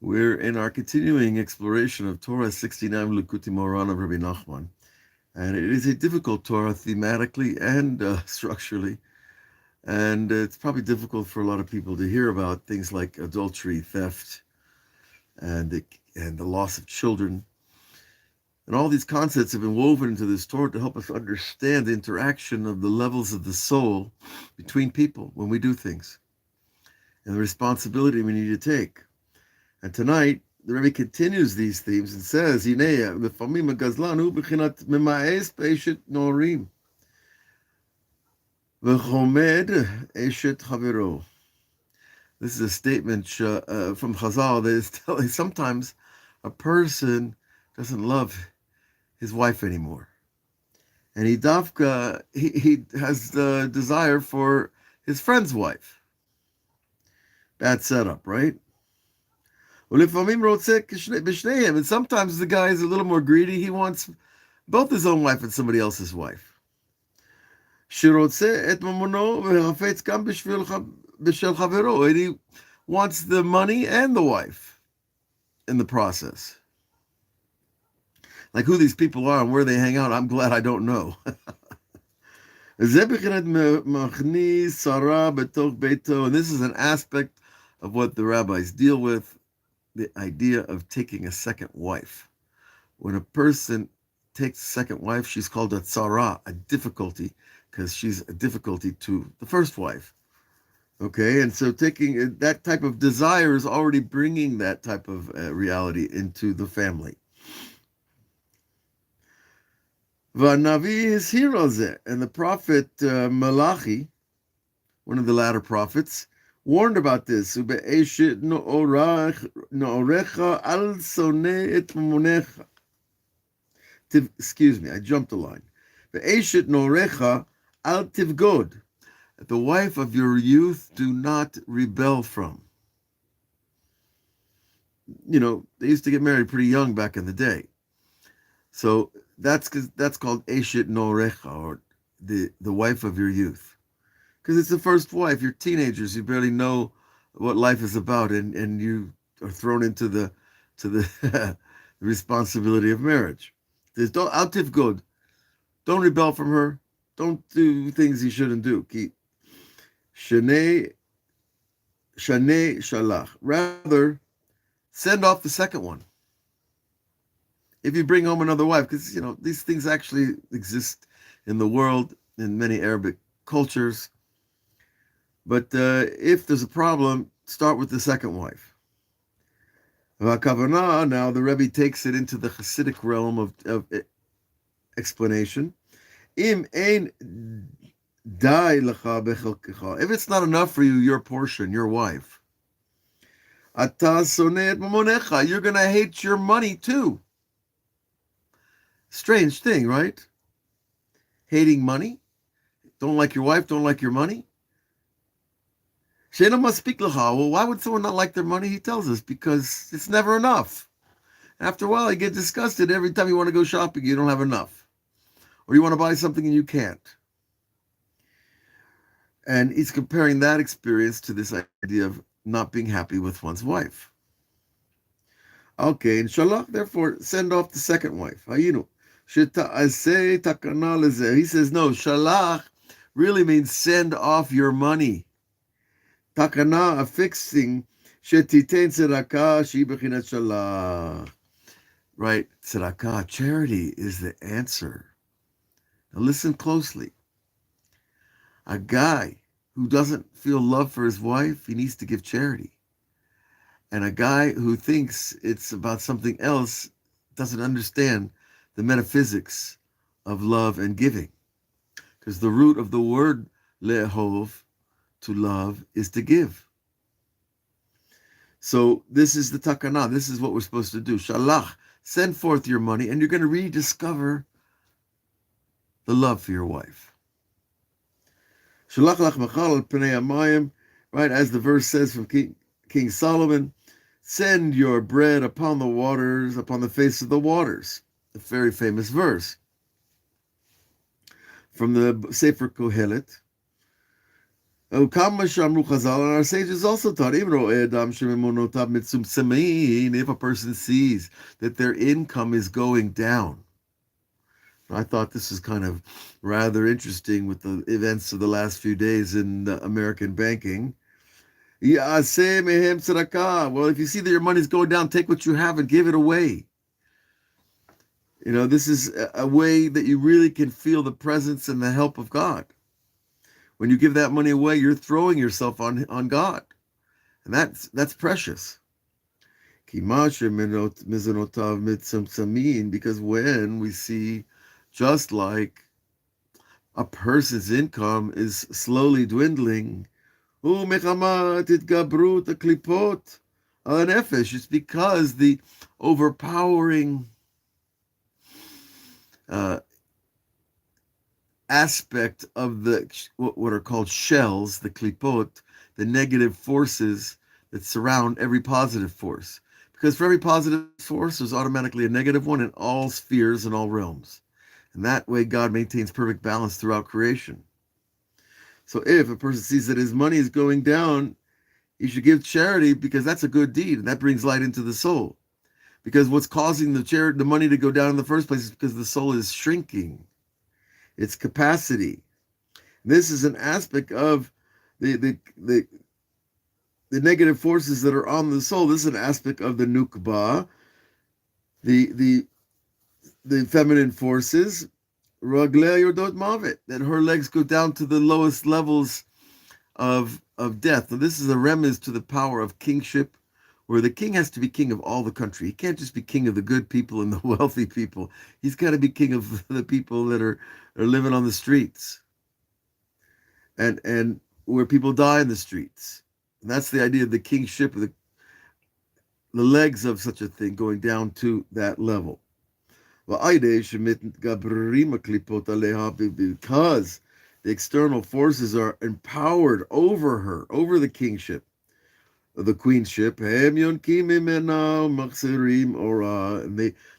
We're in our continuing exploration of Torah 69, Likutei Moharan of Rabbi Nachman. And it is a difficult Torah thematically and structurally. And it's probably difficult for a lot of people to hear about things like adultery, theft, and the loss of children. And all these concepts have been woven into this Torah to help us understand the interaction of the levels of the soul between people when we do things, and the responsibility we need to take. And tonight, the Rebbe continues these themes and says, this is a statement from Chazal that is telling sometimes a person doesn't love his wife anymore. And he has the desire for his friend's wife. Bad setup, right? And sometimes the guy is a little more greedy. He wants both his own wife and somebody else's wife. And he wants the money and the wife in the process. Like who these people are and where they hang out, I'm glad I don't know. And this is an aspect of what the rabbis deal with, the idea of taking a second wife. When a person takes a second wife, she's called a tzara, a difficulty, because she's a difficulty to the first wife. Okay, and so taking that type of desire is already bringing that type of reality into the family. Vanavi is hero, and the prophet Malachi, one of the latter prophets, warned about this. Excuse me, I jumped a line. The wife of your youth do not rebel from. You know, they used to get married pretty young back in the day. So that's called Eshet Norecha, or the wife of your youth. Because it's the first wife. You're teenagers. You barely know what life is about, and you are thrown into the the responsibility of marriage. There's don't altiv good. Don't rebel from her. Don't do things you shouldn't do. Keep shanei shalach. Rather, send off the second one. If you bring home another wife, because you know these things actually exist in the world in many Arabic cultures. But if there's a problem, start with the second wife. Now the Rebbe takes it into the Hasidic realm of explanation. Im ein dai lecha bechelkecha. If it's not enough for you, your portion, your wife. Ata soneh et mamonecha. You're going to hate your money too. Strange thing, right? Hating money. Don't like your wife, don't like your money. Well, why would someone not like their money? He tells us, because it's never enough. After a while, you get disgusted. Every time you want to go shopping, you don't have enough. Or you want to buy something and you can't. And he's comparing that experience to this idea of not being happy with one's wife. Okay, inshallah, therefore, send off the second wife. He says, no, shalach really means send off your money. Takana, a fixing, shetiten tzedakah, shi bechinat shalach. Right, tzedakah, charity is the answer. Now listen closely. A guy who doesn't feel love for his wife, he needs to give charity. And a guy who thinks it's about something else doesn't understand the metaphysics of love and giving. Because the root of the word lehov, to love, is to give. So this is the takana. This is what we're supposed to do. Shalach, send forth your money, and you're going to rediscover the love for your wife. Shalach lach machal al pnei hamayim, right, as the verse says from King Solomon, send your bread upon the waters, upon the face of the waters. A very famous verse from the Sefer Kohelet. Kama Shamru Chazal, and our sages also taught, if a person sees that their income is going down. I thought this was kind of rather interesting with the events of the last few days in American banking. Well, if you see that your money's going down, take what you have and give it away. This is a way that you really can feel the presence and the help of God. When you give that money away, you're throwing yourself on God. And that's precious. Because when we see just like a person's income is slowly dwindling, it's because the overpowering aspect of what are called shells, the klipot, the negative forces that surround every positive force. Because for every positive force, there's automatically a negative one in all spheres and all realms. And that way God maintains perfect balance throughout creation. So if a person sees that his money is going down, he should give charity because that's a good deed and that brings light into the soul. Because what's causing the money to go down in the first place is because the soul is shrinking. Its capacity. This is an aspect of the negative forces that are on the soul. This is an aspect of the nukba, the feminine forces, raglei yordot mavet, that her legs go down to the lowest levels of death. Now this is a remez to the power of kingship, where the king has to be king of all the country. He can't just be king of the good people and the wealthy people. He's got to be king of the people that are living on the streets and where people die in the streets. And that's the idea of the kingship, the legs of such a thing going down to that level. Because the external forces are empowered over her, over the kingship, the queenship, and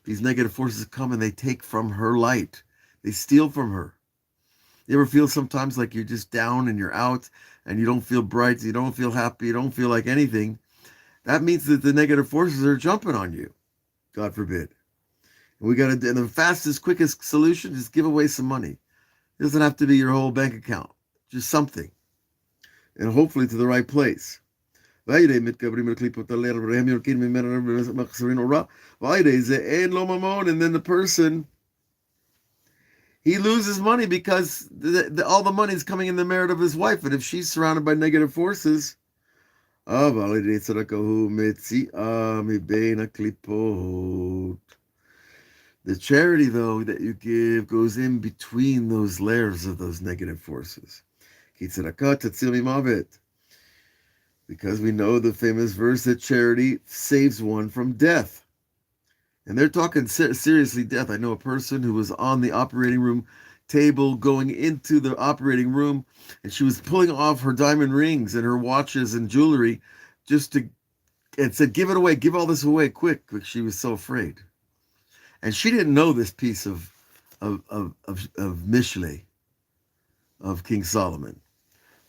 these negative forces come and they take from her light. They steal from her. You ever feel sometimes like you're just down and you're out and you don't feel bright, you don't feel happy, you don't feel like anything? That means that the negative forces are jumping on you. God forbid. And the fastest, quickest solution is give away some money. It doesn't have to be your whole bank account, just something. And hopefully to the right place. And then the person, he loses money because all the money is coming in the merit of his wife. And if she's surrounded by negative forces, the charity, though, that you give goes in between those layers of those negative forces. Because we know the famous verse that charity saves one from death. And they're talking seriously death. I know a person who was on the operating room table going into the operating room, and she was pulling off her diamond rings and her watches and jewelry and said, give it away, give all this away quick, because she was so afraid. And she didn't know this piece of Mishle, of King Solomon.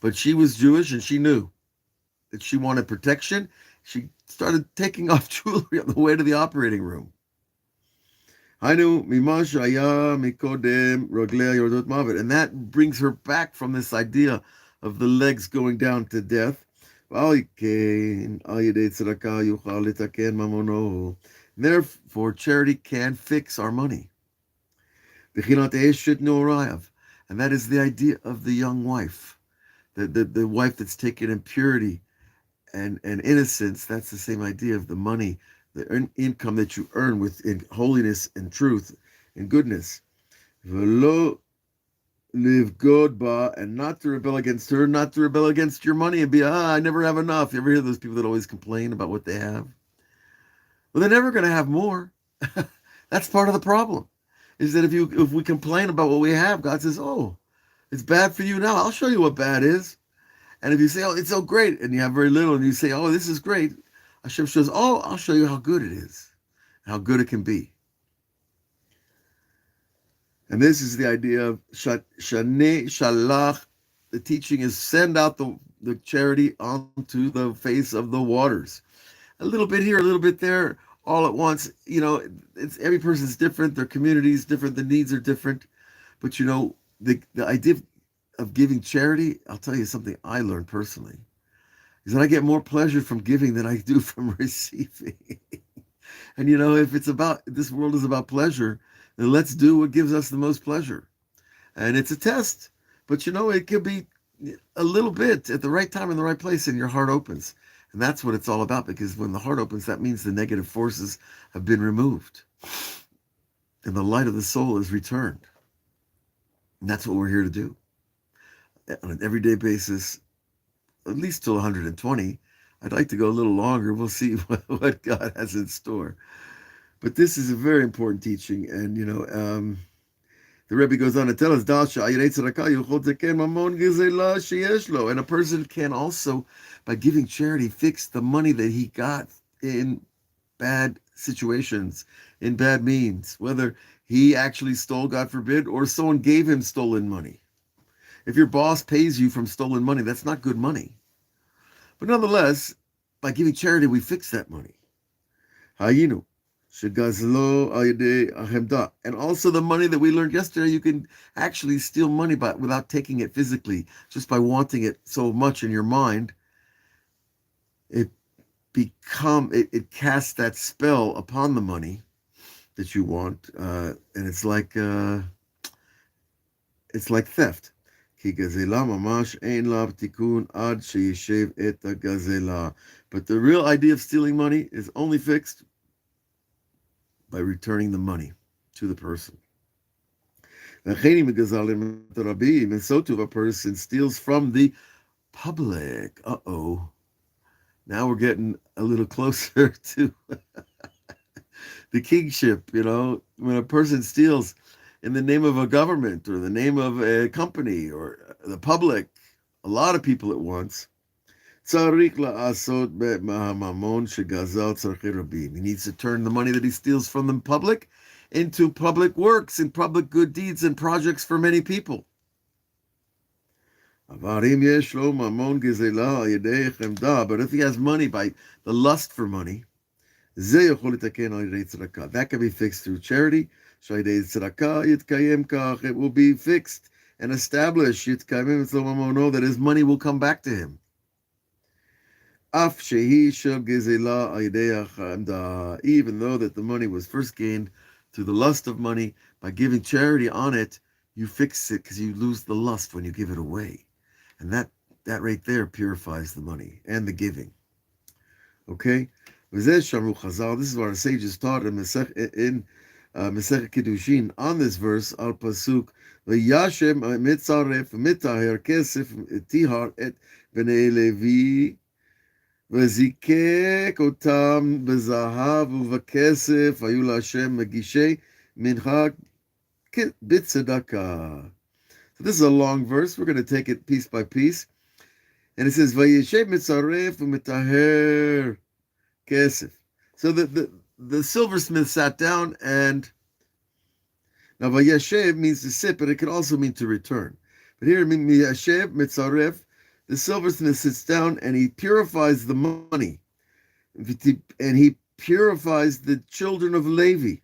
But she was Jewish and she knew that she wanted protection. She started taking off jewelry on the way to the operating room. And that brings her back from this idea of the legs going down to death. Therefore, charity can fix our money. And that is the idea of the young wife. The wife that's taken in purity and innocence. That's the same idea of the money, the income that you earn in holiness and truth and goodness. And not to rebel against her, not to rebel against your money and be, I never have enough. You ever hear those people that always complain about what they have? Well, they're never going to have more. That's part of the problem, is that if we complain about what we have, God says, it's bad for you now. I'll show you what bad is. And if you say, it's so great, and you have very little, and you say, this is great, Hashem says, I'll show you how good it is, how good it can be. And this is the idea of Shaneh Shalach the teaching is send out the charity onto the face of the waters. A little bit here, a little bit there, all at once. It's every person's different, their community is different, the needs are different. But the idea of giving charity, I'll tell you something I learned personally, is that I get more pleasure from giving than I do from receiving. And if this world is about pleasure, then let's do what gives us the most pleasure. And it's a test, but it could be a little bit at the right time in the right place, and your heart opens. And that's what it's all about, because when the heart opens, that means the negative forces have been removed and the light of the soul is returned. And that's what we're here to do on an everyday basis, at least till 120. I'd like to go a little longer. We'll see what God has in store. But this is a very important teaching. And, the Rebbe goes on to tell us, and a person can also, by giving charity, fix the money that he got in bad situations, in bad means, whether he actually stole, God forbid, or someone gave him stolen money. If your boss pays you from stolen money, that's not good money. But nonetheless, by giving charity, we fix that money. Hayinu. And also the money that we learned yesterday, you can actually steal money without taking it physically, just by wanting it so much in your mind. It casts that spell upon the money that you want, and it's like theft. But the real idea of stealing money is only fixed by returning the money to the person. And so too, if a person steals from the public, now we're getting a little closer to the kingship. When a person steals in the name of a government or the name of a company or the public, a lot of people at once, he needs to turn the money that he steals from the public into public works and public good deeds and projects for many people. But if he has money by the lust for money, that can be fixed through charity. It will be fixed and established that his money will come back to him. Even though that the money was first gained through the lust of money, by giving charity on it, you fix it because you lose the lust when you give it away. And that right there purifies the money and the giving. Okay? This is what our sages taught in Masechet Kiddushin on this verse, al pasuk, V'yashem mitzaref mitaher kesef tihar et b'nei Levi וזיקק אותם בזהב ובכסף, היו להשם מגישי מנחה בצדקה. So this is a long verse. We're going to take it piece by piece. And it says, וישב מצרף ומטהר כסף. So the silversmith sat down and, now vayeshev means to sit, but it could also mean to return. But here it means vayeshev mitzaref. The silversmith sits down and he purifies the money. And he purifies the children of Levi.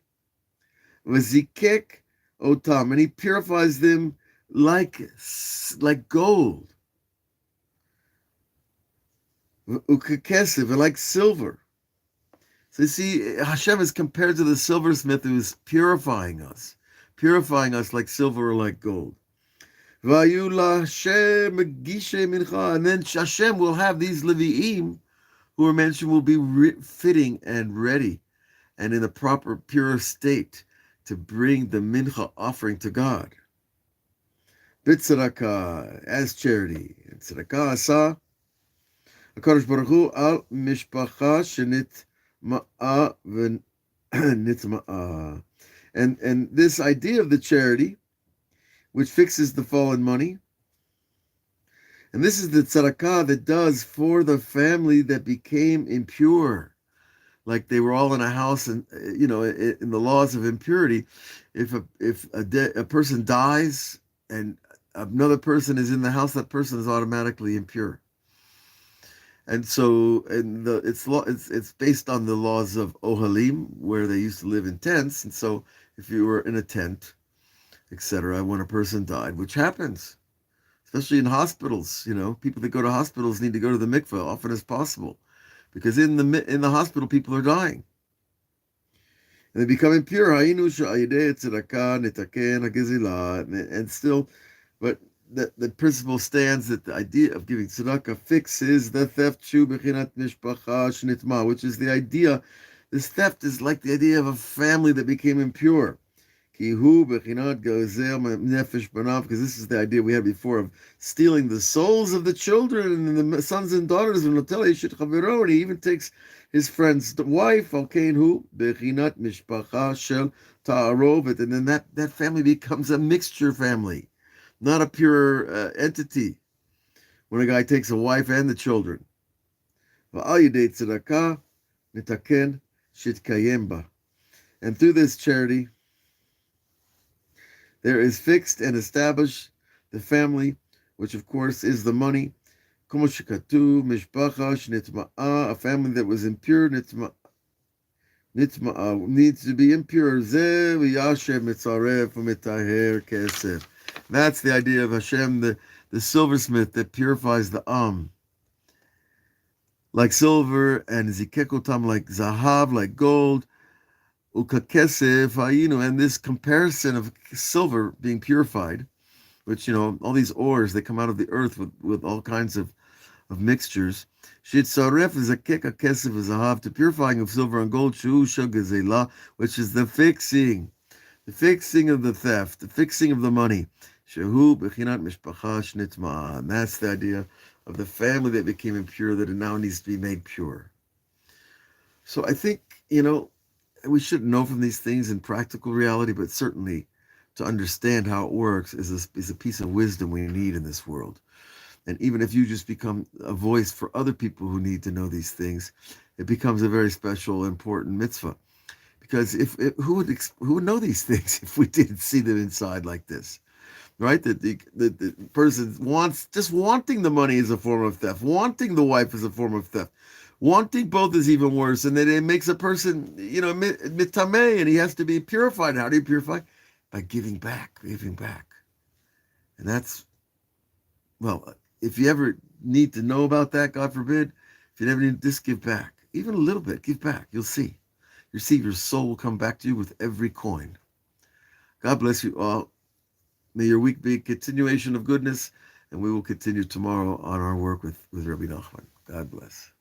V'zikek otam. And he purifies them like gold. Ukekesiv, like silver. So you see, Hashem is compared to the silversmith who is purifying us like silver or like gold. And then Hashem will have these Levi'im who are mentioned will be fitting and ready and in the proper pure state to bring the mincha offering to God. B'tzedakah, as charity. And tzedakah asa HaKadosh Baruch Hu al mishpacha shenitma'a v'nitma'a. And this idea of the charity, which fixes the fallen money. And this is the tzedakah that does for the family that became impure. Like they were all in a house and, in the laws of impurity, if a person dies and another person is in the house, that person is automatically impure. And so, it's based on the laws of Ohalim, where they used to live in tents. And so, if you were in a tent, etc., when a person died, which happens, especially in hospitals, people that go to hospitals need to go to the mikveh often as possible, because in the hospital, people are dying. And they become impure. And still, but the principle stands that the idea of giving tzedakah fixes the theft, which is the idea. This theft is like the idea of a family that became impure. Because this is the idea we had before of stealing the souls of the children and the sons and daughters of Notele. And he even takes his friend's wife, and then that family becomes a mixture family, not a pure entity, when a guy takes a wife and the children. And through this charity, there is fixed and established the family, which of course is the money. A family that was impure, needs to be impure. That's the idea of Hashem, the silversmith that purifies the like silver, and zikekotam like zahav, like gold. And this comparison of silver being purified, which, all these ores, they come out of the earth with all kinds of mixtures. Shitzaref is a kesef is a hav, to purifying of silver and gold, which is the fixing of the theft, the fixing of the money. And that's the idea of the family that became impure, that it now needs to be made pure. So I think, we should know from these things in practical reality, but certainly to understand how it works is a piece of wisdom we need in this world. And even if you just become a voice for other people who need to know these things, it becomes a very special, important mitzvah. Because who would know these things if we didn't see them inside like this, right? That the person wanting the money is a form of theft. Wanting the wife is a form of theft. Wanting both is even worse, and then it makes a person, mitameh, and he has to be purified. How do you purify? By giving back. And that's, well, if you ever need to know about that, God forbid, if you never need, just give back. Even a little bit, give back. You'll see. Your soul will come back to you with every coin. God bless you all. May your week be a continuation of goodness, and we will continue tomorrow on our work with Rabbi Nachman. God bless.